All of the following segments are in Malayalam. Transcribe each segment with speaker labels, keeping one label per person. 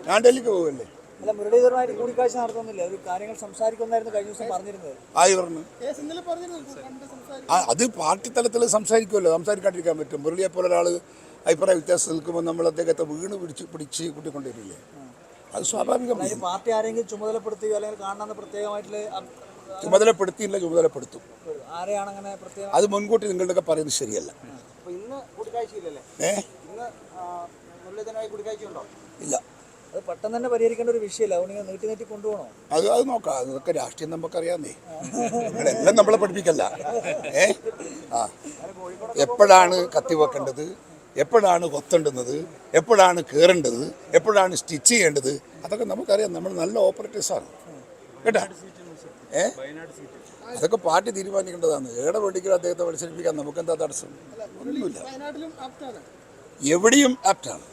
Speaker 1: ഞാൻ ഡൽഹിക്ക് പോകുമല്ലേ.
Speaker 2: അല്ല, മുരളീധരനുമായിട്ട് കൂടിക്കാഴ്ച നടത്തുന്നില്ല, ഒരു കാര്യങ്ങൾ സംസാരിക്കുമെന്നായിരുന്നു കഴിഞ്ഞ ദിവസം പറഞ്ഞിരുന്നത്.
Speaker 1: ആയി പറഞ്ഞു. അത് പാർട്ടി തലത്തിൽ സംസാരിക്കുമല്ലോ, സംസാരിക്കാണ്ടിരിക്കാൻ പറ്റും. മുരളിയെ പോലെ ഒരാൾ അഭിപ്രായ വ്യത്യാസം നിൽക്കുമ്പോൾ നമ്മൾ അദ്ദേഹത്തെ വീണ് പിടിച്ച് കൂട്ടിക്കൊണ്ടിരിക്കില്ലേ, അത് സ്വാഭാവികമാണ്.
Speaker 2: പാർട്ടി ആരെങ്കിലും ചുമതലപ്പെടുത്തുകയോ അല്ലെങ്കിൽ കാണാൻ പ്രത്യേകമായിട്ടുള്ള
Speaker 1: ചുമതലപ്പെടുത്തിയില്ല, ചുമതലപ്പെടുത്തും.
Speaker 2: ആരെയാണ് അങ്ങനെ പ്രത്യേകം?
Speaker 1: അത് മുൻകൂട്ടി നിങ്ങളുടെയൊക്കെ പറയുന്നത് ശരിയല്ല. ഇല്ല,
Speaker 2: അത് പെട്ടെന്ന് തന്നെ പരിഹരിക്കേണ്ട ഒരു വിഷയമല്ല, അതുകൊണ്ട് നീട്ടി കൊണ്ടുപോകണോ?
Speaker 1: അത് നോക്കാം. അതൊക്കെ രാഷ്ട്രീയം നമുക്കറിയാന്നേ, നിങ്ങളെല്ലാം നമ്മളെ പഠിപ്പിക്കല്ല. എപ്പോഴാണ് കത്തിവെക്കേണ്ടത്, എപ്പോഴാണ് കൊത്തേണ്ടുന്നത്, എപ്പോഴാണ് കയറേണ്ടത്, എപ്പോഴാണ് സ്റ്റിച്ച് ചെയ്യേണ്ടത്, അതൊക്കെ നമുക്കറിയാം. നമ്മൾ നല്ല ഓപ്പറേറ്റേഴ്സാണ് കേട്ടാ. അതൊക്കെ പാർട്ടി തീരുമാനിക്കേണ്ടതാണ്. ഏടെ വേണ്ടിക്കും അദ്ദേഹത്തെ മത്സരിപ്പിക്കാൻ നമുക്കെന്താ തടസ്സം? ഒന്നുമില്ല. എവിടെയും ആപ്റ്റാണ്,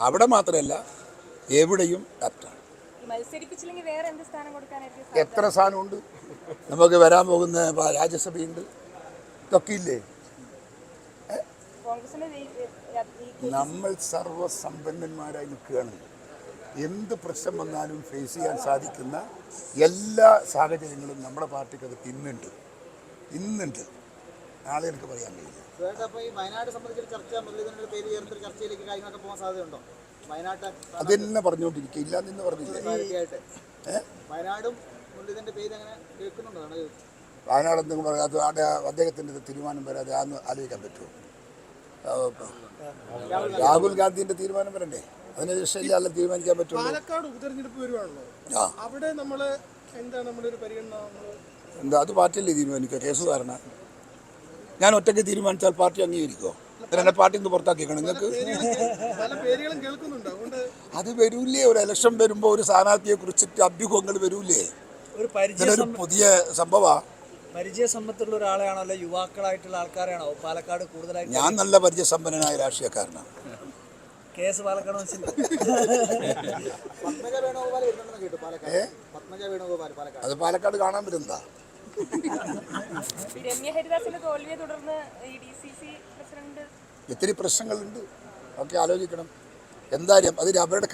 Speaker 1: അവിടെ മാത്രമല്ല എവിടെയും ആപ്റ്റാണ്. എത്ര സ്ഥാനമുണ്ട് നമുക്ക്? വരാൻ പോകുന്ന രാജ്യസഭയുണ്ട്, ഇതൊക്കെ ഇല്ലേ? നമ്മൾ സർവ്വസമ്പന്നന്മാരായി നിൽക്കുകയാണ്. എന്ത് പ്രശ്നം വന്നാലും ഫേസ് ചെയ്യാൻ സാധിക്കുന്ന എല്ലാ സാഹചര്യങ്ങളും നമ്മുടെ പാർട്ടിക്കകത്ത് ഇന്നുണ്ട്. നാളെ എനിക്ക് പറയാൻ കഴിയില്ല. അതെന്നെ പറഞ്ഞുകൊണ്ടിരിക്കുക, ഇല്ല എന്ന് പറഞ്ഞില്ലേ. വയനാട് എന്തെങ്കിലും പറയാതെ അദ്ദേഹത്തിൻ്റെ തീരുമാനം വരാതെ അന്ന് ആലോചിക്കാൻ പറ്റുമോ? രാഹുൽ ഗാന്ധിന്റെ തീരുമാനം വരണ്ടേ? അതിനെ ശരിയല്ല തീരുമാനിക്കാൻ പറ്റുമോ?
Speaker 3: പാലക്കാട് ഉപതെരഞ്ഞെടുപ്പ് വരുവാണല്ലോ, അവിടെ നമ്മൾ എന്താണ് നമ്മുടെ ഒരു പരിഗണന?
Speaker 1: എന്താ, അത് പാർട്ടിയല്ലേ തീരുമാനിക്കുക? കേസുകാരന ഞാൻ ഒറ്റയ്ക്ക് തീരുമാനിച്ചാൽ പാർട്ടി അംഗീകരിക്കുമോ? എന്നെ പാർട്ടിയിൽ നിന്ന് പുറത്താക്കിക്കണം നിങ്ങൾക്ക്? അത് വരൂലേ, ഒരു ഇലക്ഷൻ വരുമ്പോൾ ഒരു സ്ഥാനാർത്ഥിയെ കുറിച്ചിട്ട് അഭ്യൂഹങ്ങൾ വരൂലേ? ഒരു പുതിയ സംഭവമാണ്.
Speaker 2: പരിചയസമ്പത്തുള്ള ഒരാളെയാണോ, യുവാക്കളായിട്ടുള്ള ആൾക്കാരാണോ പാലക്കാട് കൂടുതലായിട്ട്? ഞാൻ
Speaker 1: നല്ല പരിചയസമ്പന്നനായ രാഷ്ട്രീയക്കാരനാണ്.
Speaker 2: കേസ് പാലക്കാട്
Speaker 1: അത് പാലക്കാട് കാണാൻ വരുന്നതാ. ഒത്തിരി പ്രശ്നങ്ങളുണ്ട്, ഒക്കെ ആലോചിക്കണം. എന്തായാലും അതിന് അവരുടെ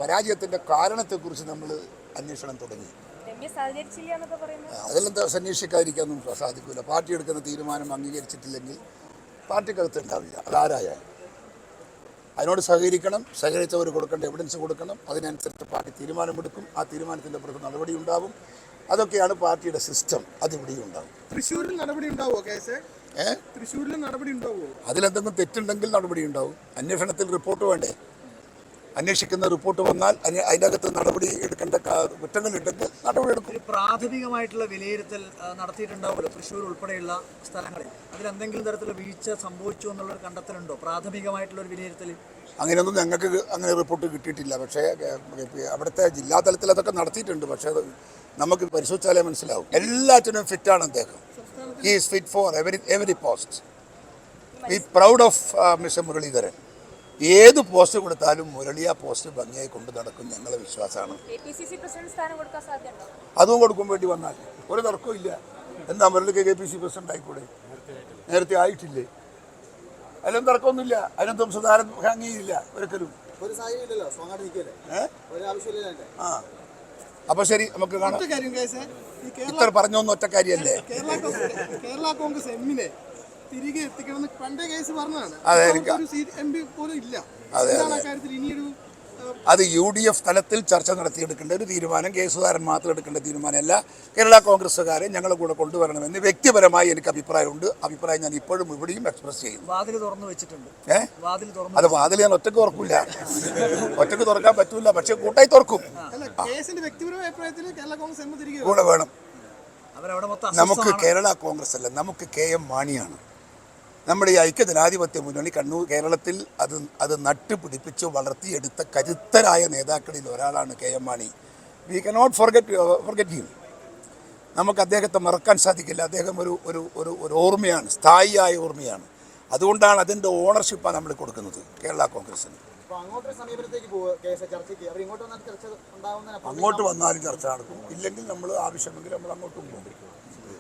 Speaker 1: പരാജയത്തിൻ്റെ കാരണത്തെക്കുറിച്ച് നമ്മൾ അന്വേഷണം തുടങ്ങി. അതിലെന്താ അന്വേഷിക്കാതിരിക്കാനൊന്നും സാധിക്കില്ല. പാർട്ടി എടുക്കുന്ന തീരുമാനം അംഗീകരിച്ചിട്ടില്ലെങ്കിൽ പാർട്ടിക്കകത്ത് ഉണ്ടാവില്ല, അതാരായാലും. അതിനോട് സഹകരിക്കണം, സഹകരിച്ചവർ കൊടുക്കേണ്ട എവിഡൻസ് കൊടുക്കണം. അതിനനുസരിച്ച് പാർട്ടി തീരുമാനമെടുക്കും. ആ തീരുമാനത്തിൻ്റെ പുറത്ത് നടപടി ഉണ്ടാവും. അതൊക്കെയാണ് പാർട്ടിയുടെ സിസ്റ്റം. അതിവിടെയും ഉണ്ടാവും.
Speaker 3: തൃശ്ശൂരിൽ നടപടി ഉണ്ടാവുമോ കേസ്? തൃശ്ശൂരിൽ നടപടി ഉണ്ടാവുമോ?
Speaker 1: അതിലെന്തെങ്കിലും തെറ്റുണ്ടെങ്കിൽ നടപടി ഉണ്ടാവും. അന്വേഷണത്തിൽ റിപ്പോർട്ട് വേണ്ടേ? അന്വേഷിക്കുന്ന റിപ്പോർട്ട് വന്നാൽ അതിനകത്ത് നടപടി എടുക്കേണ്ട കുറ്റങ്ങളുണ്ടെങ്കിൽ നടപടി എടുക്കും.
Speaker 2: പ്രാഥമികമായിട്ടുള്ള വിലയിരുത്തൽ നടത്തിയിട്ടുണ്ടാവുമല്ലോ തൃശ്ശൂർ ഉൾപ്പെടെയുള്ള സ്ഥലങ്ങളിൽ. അതിലെന്തെങ്കിലും തരത്തിലുള്ള വീഴ്ച സംഭവിച്ചു എന്നുള്ളൊരു കണ്ടെത്തലുണ്ടോ പ്രാഥമികമായിട്ടുള്ള ഒരു വിലയിരുത്തൽ?
Speaker 1: അങ്ങനെയൊന്നും ഞങ്ങൾക്ക് അങ്ങനെ റിപ്പോർട്ട് കിട്ടിയിട്ടില്ല. പക്ഷേ അവിടുത്തെ ജില്ലാ തലത്തിൽ അതൊക്കെ നടത്തിയിട്ടുണ്ട്. പക്ഷേ നമുക്ക് പരിശോധിച്ചാലേ മനസ്സിലാവും. എല്ലാറ്റിനും ഫിറ്റാണ് അദ്ദേഹം. He is fit for every post. We proud of mister Muraleedharan. ഏത് പോസ്റ്റ് കൊടുത്താലും മുരളി ആ പോസ്റ്റ് ഭംഗിയായി കൊണ്ടു നടക്കും, ഞങ്ങളെ വിശ്വാസമാണ്. അതും കൊടുക്കും വേണ്ടി വന്നാൽ ഒരു തർക്കവും ഇല്ല. എന്താ മുരളിക്ക് KPCC പ്രസിഡന്റ് ആയിക്കൂടെ? നേരത്തെ ആയിട്ടില്ലേ? അതിലൊന്നും തർക്കമൊന്നുമില്ല. അതിനൊന്നും സുധാരൻ ഭംഗിയില്ല ഒരിക്കലും. അപ്പൊ ശരി, നമുക്ക് കാണാം. ഇത്ര പറഞ്ഞൊന്നും ഒറ്റ കാര്യമല്ലേ?
Speaker 3: കേരള കോൺഗ്രസ് എമ്മിനെ തിരികെ എത്തിക്കണമെന്ന് പണ്ടേ കേസ് പറഞ്ഞതാണ്.
Speaker 1: അത് UDF തലത്തിൽ ചർച്ച നടത്തിയെടുക്കേണ്ട ഒരു തീരുമാനം, കേസുകാരൻ മാത്രം എടുക്കേണ്ട തീരുമാനമല്ല. കേരള കോൺഗ്രസ്സുകാരെ ഞങ്ങളുടെ കൂടെ കൊണ്ടുവരണമെന്ന് വ്യക്തിപരമായി എനിക്ക് അഭിപ്രായമുണ്ട്. അഭിപ്രായം ഞാൻ ഇപ്പോഴും ഇവിടെയും എക്സ്പ്രസ് ചെയ്യുന്നു. അത് വാതിൽ ഞാൻ ഒറ്റക്ക് തുറക്കില്ല, ഒറ്റക്ക് തുറക്കാൻ പറ്റൂല. പക്ഷെ കൂട്ടായി തുറക്കും. കൂടെ വേണം. നമുക്ക് കേരള കോൺഗ്രസ് അല്ല, നമുക്ക് KM മാണിയാണ്. നമ്മുടെ ഈ ഐക്യജനാധിപത്യ മുന്നണി കേരളത്തിൽ അത് നട്ടുപിടിപ്പിച്ച് വളർത്തിയെടുത്ത കരുത്തരായ നേതാക്കളിൽ ഒരാളാണ് KM Mani. We cannot forget him. നമുക്ക് അദ്ദേഹത്തെ മറക്കാൻ സാധിക്കില്ല. അദ്ദേഹം ഒരു ഓർമ്മയാണ്, സ്ഥായിയായ ഓർമ്മയാണ്. അതുകൊണ്ടാണ് അതിൻ്റെ ഓണർഷിപ്പാണ് നമ്മൾ കൊടുക്കുന്നത് കേരള കോൺഗ്രസിന്. അങ്ങോട്ട് വന്നാലും ചർച്ച നടക്കും, ഇല്ലെങ്കിൽ നമ്മൾ ആവശ്യമെങ്കിൽ നമ്മൾ അങ്ങോട്ടും പോകും.